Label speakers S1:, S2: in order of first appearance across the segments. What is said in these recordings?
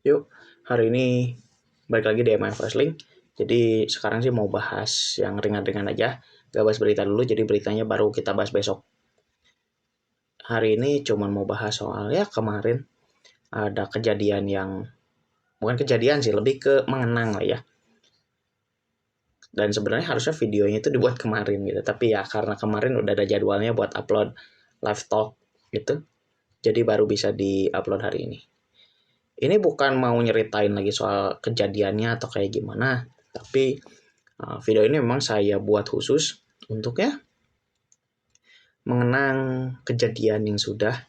S1: Yuk, hari ini balik lagi di MF Wrestling. Jadi sekarang sih mau bahas yang ringan-ringan aja. Gak bahas berita dulu, jadi beritanya baru kita bahas besok. Hari ini cuma mau bahas soal ya kemarin ada kejadian yang bukan kejadian sih, lebih ke mengenang lah ya. Dan sebenarnya harusnya videonya itu dibuat kemarin gitu. Tapi ya karena kemarin udah ada jadwalnya buat upload live talk gitu. Jadi baru bisa di-upload hari ini. Ini bukan mau nyeritain lagi soal kejadiannya atau kayak gimana, tapi video ini memang saya buat khusus untuk ya mengenang kejadian yang sudah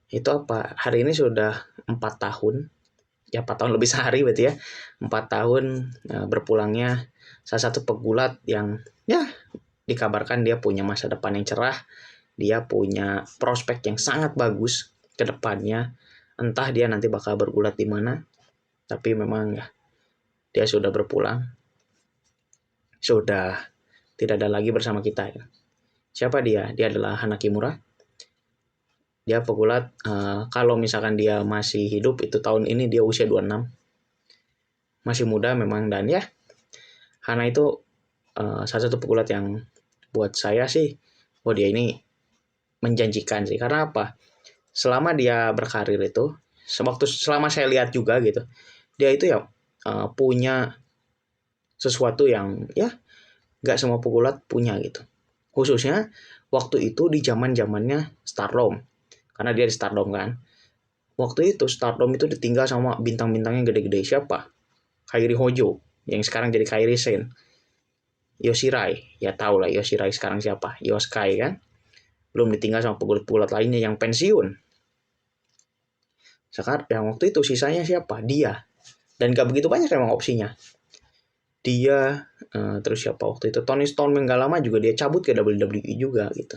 S1: itu apa hari ini sudah 4 tahun, ya 4 tahun lebih sehari berarti ya, 4 tahun berpulangnya salah satu pegulat yang ya dikabarkan dia punya masa depan yang cerah, dia punya prospek yang sangat bagus ke depannya. Entah dia nanti bakal bergulat di mana, tapi memang ya dia sudah berpulang, sudah tidak ada lagi bersama kita ya. Siapa dia? Dia adalah Hana Kimura. Dia pegulat, kalau misalkan dia masih hidup, itu tahun ini dia usia 26. Masih muda memang, dan ya Hana itu salah satu pegulat yang buat saya sih, dia ini menjanjikan sih. Karena apa? Selama dia berkarir itu, selama saya lihat juga gitu, dia itu ya punya sesuatu yang ya gak semua pegulat punya gitu. Khususnya waktu itu di zaman-zamannya Stardom. Karena dia di Stardom kan. Waktu itu Stardom itu ditinggal sama bintang-bintangnya gede-gede. Siapa? Kairi Hojo, yang sekarang jadi Kairi Sen. Yoshirai, ya tau lah Yoshirai sekarang siapa? Yoskai kan. Belum ditinggal sama pegulat-pegulat lainnya yang pensiun. Sekarang yang waktu itu sisanya siapa? Dia. Dan gak begitu banyak memang opsinya. Dia terus siapa waktu itu? Tony Storm yang gak lama juga dia cabut ke WWE juga gitu.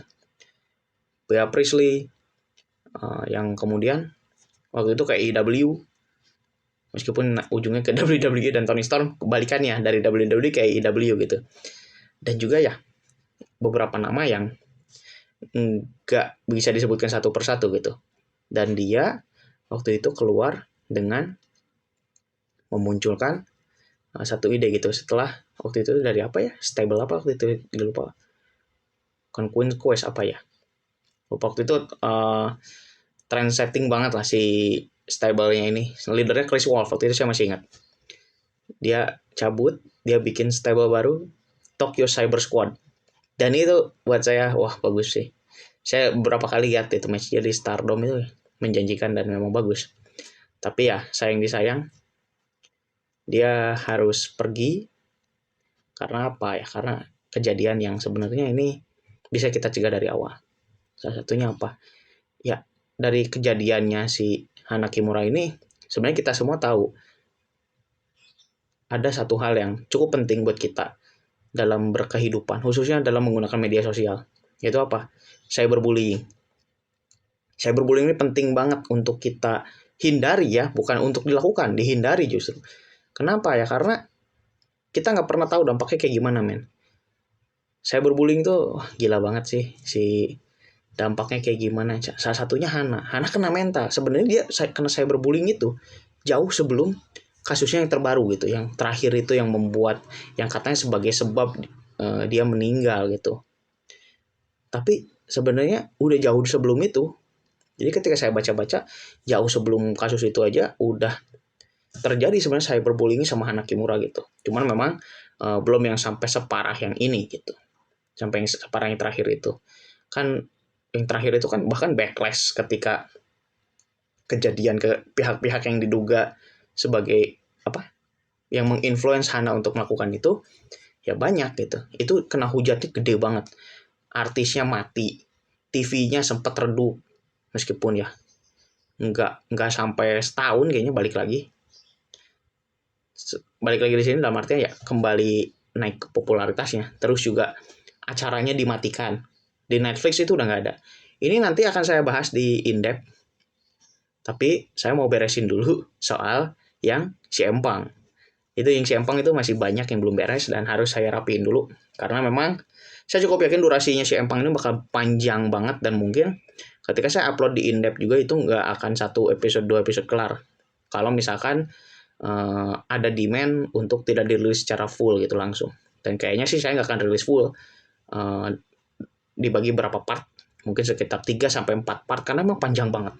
S1: Bea Priestley yang kemudian waktu itu ke AEW, meskipun ujungnya ke WWE, dan Tony Storm kebalikannya dari WWE ke AEW gitu. Dan juga ya beberapa nama yang nggak bisa disebutkan satu persatu gitu. Dan dia waktu itu keluar dengan memunculkan satu ide gitu setelah waktu itu dari apa ya, stable apa waktu itu lupa, kan Queen Quest apa ya, lupa waktu itu trend setting banget lah si stable-nya ini. Leadernya Chris Wolf waktu itu saya masih ingat. Dia cabut, dia bikin stable baru, Tokyo Cyber Squad. Dan itu buat saya wah bagus sih. Saya beberapa kali lihat itu match jadi Stardom itu menjanjikan dan memang bagus. Tapi ya sayang disayang dia harus pergi karena apa ya? Karena kejadian yang sebenarnya ini bisa kita cegah dari awal. Salah satunya apa? Ya dari kejadiannya si Hana Kimura ini sebenarnya kita semua tahu ada satu hal yang cukup penting buat kita dalam berkehidupan, khususnya dalam menggunakan media sosial. Yaitu apa? Cyberbullying. Cyberbullying ini penting banget untuk kita hindari ya, bukan untuk dilakukan, dihindari justru. Kenapa ya? Karena kita nggak pernah tahu dampaknya kayak gimana, men. Cyberbullying tuh gila banget sih, si dampaknya kayak gimana. Salah satunya Hana kena mental. Sebenarnya dia kena cyberbullying itu jauh sebelum kasusnya yang terbaru gitu, yang terakhir itu yang membuat, yang katanya sebagai sebab dia meninggal gitu. Tapi sebenarnya udah jauh sebelum itu. Jadi ketika saya baca-baca, jauh sebelum kasus itu aja udah terjadi sebenarnya cyberbullying sama Hana Kimura gitu. Cuman memang belum yang sampai separah yang ini gitu. Sampai yang separah yang terakhir itu. Kan yang terakhir itu kan bahkan backlash ketika kejadian ke pihak-pihak yang diduga sebagai apa? Yang menginfluence Hana untuk melakukan itu, ya banyak gitu. Itu kena hujatnya gede banget. Artisnya mati, TV-nya sempat redup, meskipun ya nggak sampai setahun kayaknya balik lagi di sini, dalam artinya ya kembali naik popularitasnya. Terus juga acaranya dimatikan di Netflix, itu udah nggak ada. Ini nanti akan saya bahas di in-depth, tapi saya mau beresin dulu soal yang si Empang. Itu yang si Empang itu masih banyak yang belum beres dan harus saya rapiin dulu. Karena memang saya cukup yakin durasinya si Empang ini bakal panjang banget, dan mungkin ketika saya upload di in-depth juga itu nggak akan 1 episode 2 episode kelar. kalau misalkan ada demand untuk tidak dirilis secara full gitu langsung. Dan kayaknya sih saya nggak akan rilis full, dibagi berapa part, mungkin sekitar 3-4 part karena memang panjang banget.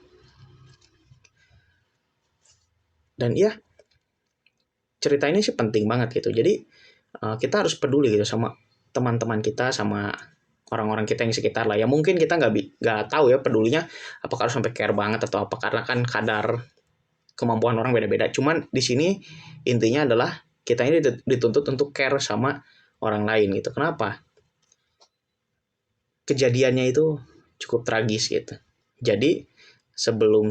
S1: Dan iya, cerita ini sih penting banget gitu. Jadi kita harus peduli gitu sama teman-teman kita, sama orang-orang kita yang sekitar lah. Ya mungkin kita nggak tahu ya pedulinya apakah harus sampai care banget atau apa, karena kan kadar kemampuan orang beda-beda. Cuman di sini intinya adalah kita ini dituntut untuk care sama orang lain gitu. Kenapa? Kejadiannya itu cukup tragis gitu. Jadi sebelum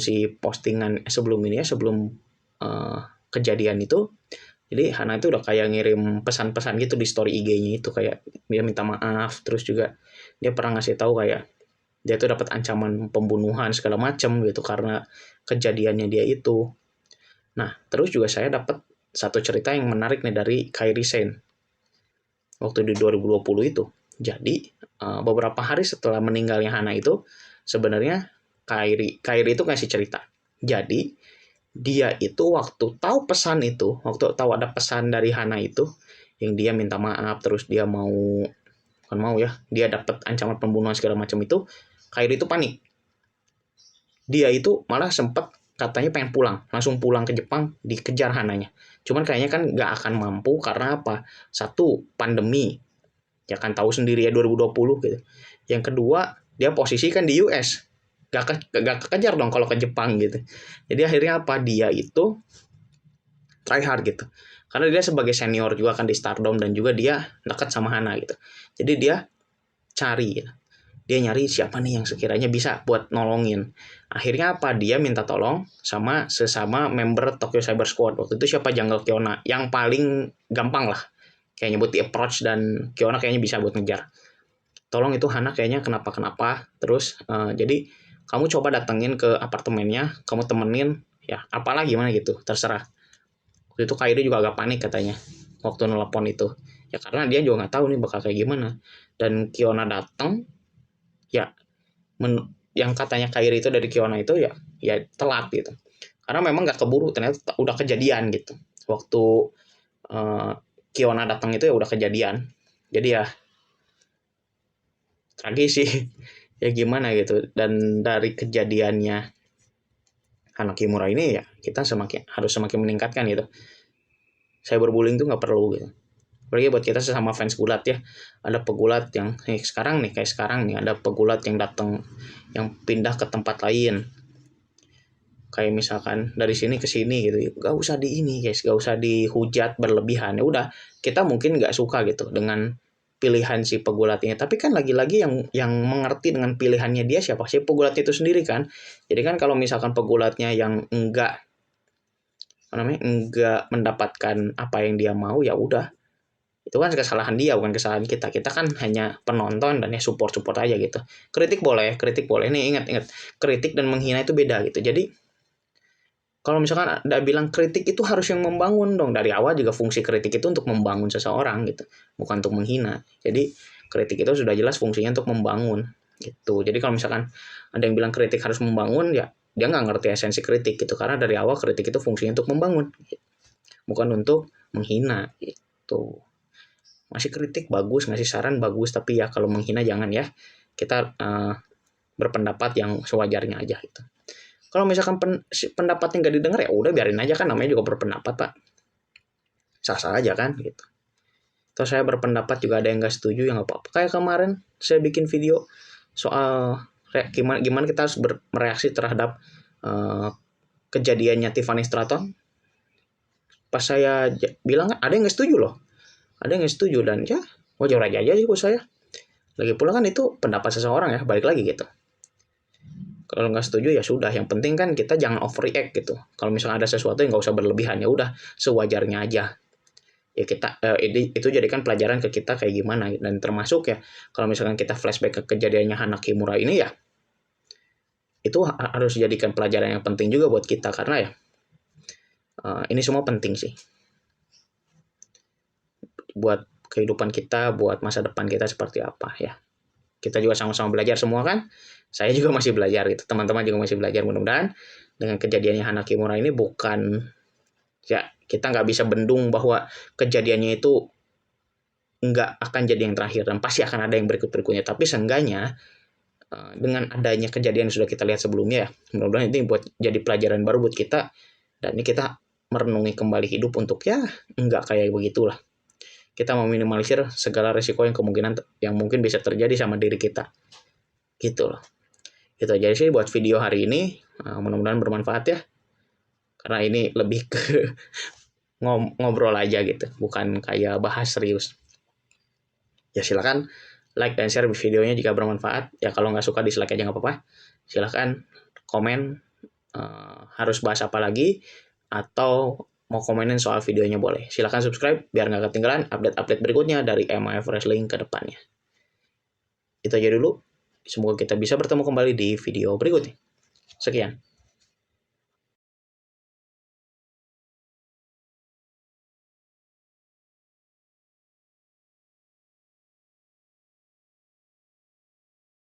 S1: kejadian itu, jadi Hana itu udah kayak ngirim pesan-pesan gitu di story IG-nya itu, kayak dia minta maaf, terus juga dia pernah ngasih tahu kayak dia tuh dapat ancaman pembunuhan segala macam gitu karena kejadiannya dia itu. Nah, terus juga saya dapat satu cerita yang menarik nih dari Kairi Sen waktu di 2020 itu. Jadi beberapa hari setelah meninggalnya Hana itu, sebenarnya Kairi itu ngasih cerita. Jadi dia itu waktu tahu tahu ada pesan dari Hana itu, yang dia minta maaf, terus dia dia dapat ancaman pembunuhan segala macam itu, Kairi itu panik. Dia itu malah sempat katanya pengen langsung pulang ke Jepang, dikejar Hananya. Cuman kayaknya kan nggak akan mampu karena apa? Satu, pandemi. Ya kan tahu sendiri ya 2020 gitu. Yang kedua, dia posisi kan di US. Gak kekejar dong kalau ke Jepang gitu. Jadi akhirnya apa? Dia itu try hard gitu. Karena dia sebagai senior juga kan di Stardom dan juga dia dekat sama Hana gitu. Jadi dia cari gitu. Dia nyari siapa nih yang sekiranya bisa buat nolongin. Akhirnya apa? Dia minta tolong sama sesama member Tokyo Cyber Squad. Waktu itu siapa? Jungle Kiona. Yang paling gampang lah. Kayaknya buat di approach, dan Kiona kayaknya bisa buat ngejar. Tolong itu Hana kayaknya kenapa. Terus jadi kamu coba datengin ke apartemennya, kamu temenin, ya apalah gimana gitu, terserah. Waktu itu Kairi juga agak panik katanya waktu nelpon itu. Ya karena dia juga nggak tahu nih bakal kayak gimana. Dan Kiona datang, ya yang katanya Kairi itu dari Kiona itu ya telat gitu. Karena memang nggak keburu, ternyata udah kejadian gitu. Waktu Kiona datang itu ya udah kejadian. Jadi ya tragis sih. Ya gimana gitu. Dan dari kejadiannya Hana Kimura ini ya kita harus semakin meningkatkan gitu. Cyberbullying tuh nggak perlu gitu. Apalagi buat kita sesama fans gulat ya. Ada pegulat yang kayak sekarang nih ada pegulat yang datang, yang pindah ke tempat lain. Kayak misalkan dari sini ke sini gitu. Gak usah gak usah dihujat berlebihan. Ya udah, kita mungkin nggak suka gitu dengan pilihan si pegulatnya, tapi kan lagi-lagi yang mengerti dengan pilihannya dia siapa sih? Pegulat itu sendiri kan. Jadi kan kalau misalkan pegulatnya yang enggak mendapatkan apa yang dia mau, ya udah, itu kan kesalahan dia, bukan kesalahan kita. Kita kan hanya penonton dan ya support aja gitu. Kritik boleh nih, ingat kritik dan menghina itu beda gitu. Jadi kalau misalkan Anda bilang kritik itu harus yang membangun dong. Dari awal juga fungsi kritik itu untuk membangun seseorang gitu, bukan untuk menghina. Jadi kritik itu sudah jelas fungsinya untuk membangun gitu. Jadi kalau misalkan ada yang bilang kritik harus membangun, ya dia nggak ngerti esensi kritik gitu. Karena dari awal kritik itu fungsinya untuk membangun, bukan untuk menghina gitu. Masih kritik bagus, ngasih saran bagus, tapi ya kalau menghina jangan ya. Kita berpendapat yang sewajarnya aja gitu. Kalau misalkan pendapatnya nggak didengar, ya udah biarin aja kan, namanya juga berpendapat Pak. Sah-sah aja kan gitu. Terus saya berpendapat juga ada yang nggak setuju, ya nggak apa-apa. Kayak kemarin saya bikin video soal gimana kita harus mereaksi terhadap kejadiannya Tiffany Stratton. Pas saya bilang ada yang nggak setuju loh. Ada yang nggak setuju, dan ya wajar aja sih buat saya. Lagi pula kan itu pendapat seseorang ya, balik lagi gitu. Kalau nggak setuju ya sudah, yang penting kan kita jangan overreact gitu. Kalau misalnya ada sesuatu yang nggak usah berlebihan, ya udah sewajarnya aja. Ya kita itu jadikan pelajaran ke kita kayak gimana. Dan termasuk ya kalau misalkan kita flashback ke kejadiannya Hana Kimura ini, ya itu harus dijadikan pelajaran yang penting juga buat kita, karena ya ini semua penting sih buat kehidupan kita, buat masa depan kita seperti apa ya. Kita juga sama-sama belajar semua kan. Saya juga masih belajar gitu, teman-teman juga masih belajar. Mudah-mudahan dengan kejadiannya Hana Kimura ini bukan, ya kita nggak bisa bendung bahwa kejadiannya itu nggak akan jadi yang terakhir dan pasti akan ada yang berikut-berikutnya. Tapi seenggaknya dengan adanya kejadian yang sudah kita lihat sebelumnya, mudah-mudahan ini buat jadi pelajaran baru buat kita, dan ini kita merenungi kembali hidup untuk ya nggak kayak begitulah. Kita meminimalisir segala resiko yang kemungkinan yang mungkin bisa terjadi sama diri kita, gitu loh. Itu aja sih buat video hari ini. Mudah-mudahan bermanfaat ya, karena ini lebih ke ngobrol aja gitu, bukan kayak bahas serius. Ya silakan like dan share videonya jika bermanfaat. Ya kalau nggak suka dislike aja nggak apa-apa. Silakan komen harus bahas apa lagi, atau mau komenin soal videonya boleh. Silakan subscribe biar nggak ketinggalan update-update berikutnya dari MIF Wrestling ke depannya. Itu aja dulu. Semoga kita bisa bertemu kembali di video berikutnya. Sekian.